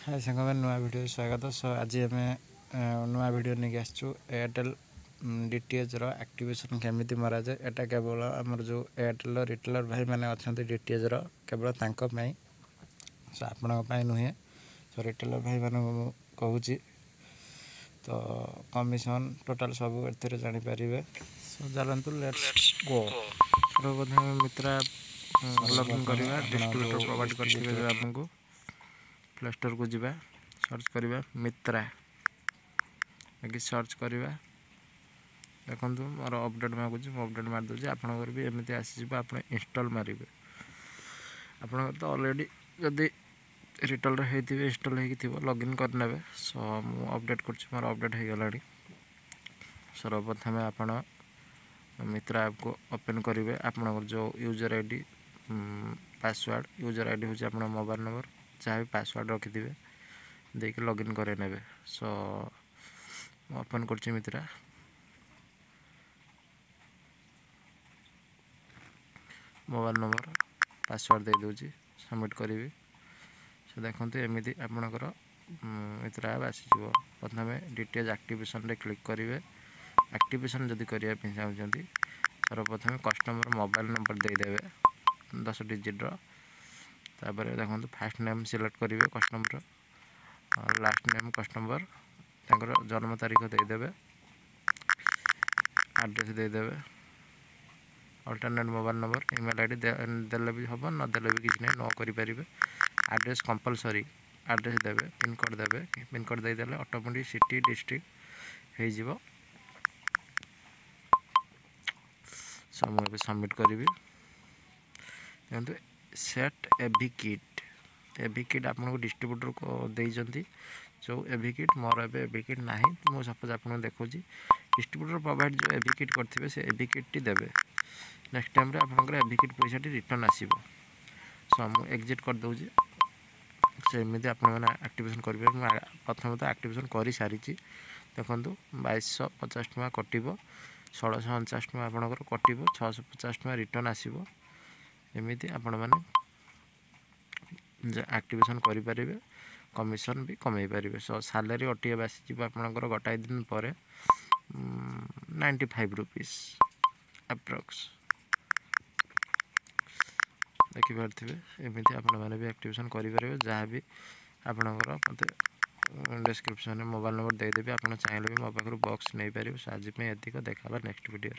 हाय सांग में नुआ वीडियो स्वागत। सो आज आम नुआ वीडियो नहीं आसचु एयरटेल डीटीएच रो एक्टिवेशन केमिति मरा जाए। एटा केवल आमर जो एयरटेल रिटेलर भाई मैंने अच्छा डीटीएच रो केवल तांको पाई, सो आपण नुहे। सो रिटेलर भाई मान कहूँ तो कमिशन टोटाल सब ए जानीपर। सो चलतु लेट्स गो। सर्वप्रथम मित्रा लॉगिन करवा डिस्ट्रीब्यूटर प्रोवाइड करते जो आपको प्ले स्टोर को जावा, सर्च करवा मित्रा कि सर्च करवा। देखो मोर अपडेट मागुच, अपडेट मार दूसरी आपंकर भी एमती आसीज। आप इंस्टॉल मारे आप तो ऑलरेडी जदि रिटेल होती इंस्टॉल हो लॉगिन करने। सो मु अपडेट कर मोर अपडेट हो गला। सर्वप्रथम आप मित्रा ऐप को ओपन करेंगे। आपंकर जो user ID password user ID हूँ आप मोबाइल नंबर जहाँ भी पासवर्ड रखिथे देख लॉगिन करे ने। सो ओपन कर मित्रा मोबाइल नंबर पासवर्ड दे दूची सबमिट करी। सो देखते एमती आपणकर मित्रा ऐप आसीज। प्रथम डीटीएच एक्टिवेशन रे क्लिक करेंगे। एक्टिवेशन जदि करने चाहते सर्वप्रथम कस्टमर मोबाइल नंबर देदेवे 10 डिजिट तापर देखो फास्ट नेम सिलेक्ट करेंगे कस्टमर, लास्ट नेम कस्टमर तांकर जन्म तारीख देदेवे, एड्रेस देदेवे, alternate mobile number email ID देले भी हम नदेले भी किसी नहीं न करें। एड्रेस कंपलसरी एड्रेस देवे, पिनकोड देवे, पिनकोड देदेले ऑटोमेटिक सिटी डिस्ट्रिक्ट हो। मुझे सबमिट करी। देखो सेट एवी किट आपको डिस्ट्रीब्यूटर को देती जो एवी किट मोर एवी किट ना मुझे सपोज आपको देखा डिस्ट्रीब्यूटर प्रोवाइड जो एवी किट करेंगे से एवी किट देवे। नेक्स्ट टाइम आपंकर एवी किट पैसा रिटर्न आसो। सो मुझे एग्जिट करदे। सेमती आप एक्टिवेशन करेंगे। प्रथम तो एक्टिवेशन कर सारी देखो 2250 टका कटो, 1649 टका आपंकर कटो, 650 टका रिटर्न आसो। एमती आपण मैंने एक्टिवेशन करें कमिशन भी कमे पारे। सो सैलरी ओटीए आसीज आपंकर गोटाए दिन पर 95 रुपीस अप्रॉक्स देखिपे। एमती आपण मैंने भी एक्टिवेशन करेंगे। जहाँ भी आपणकर मत डिस्क्रिप्शन में मोबाइल नंबर देदेवी। आप चाहिए भी मो पाखु बॉक्स नहीं पारे। आज ये देखा नेक्स्ट वीडियो।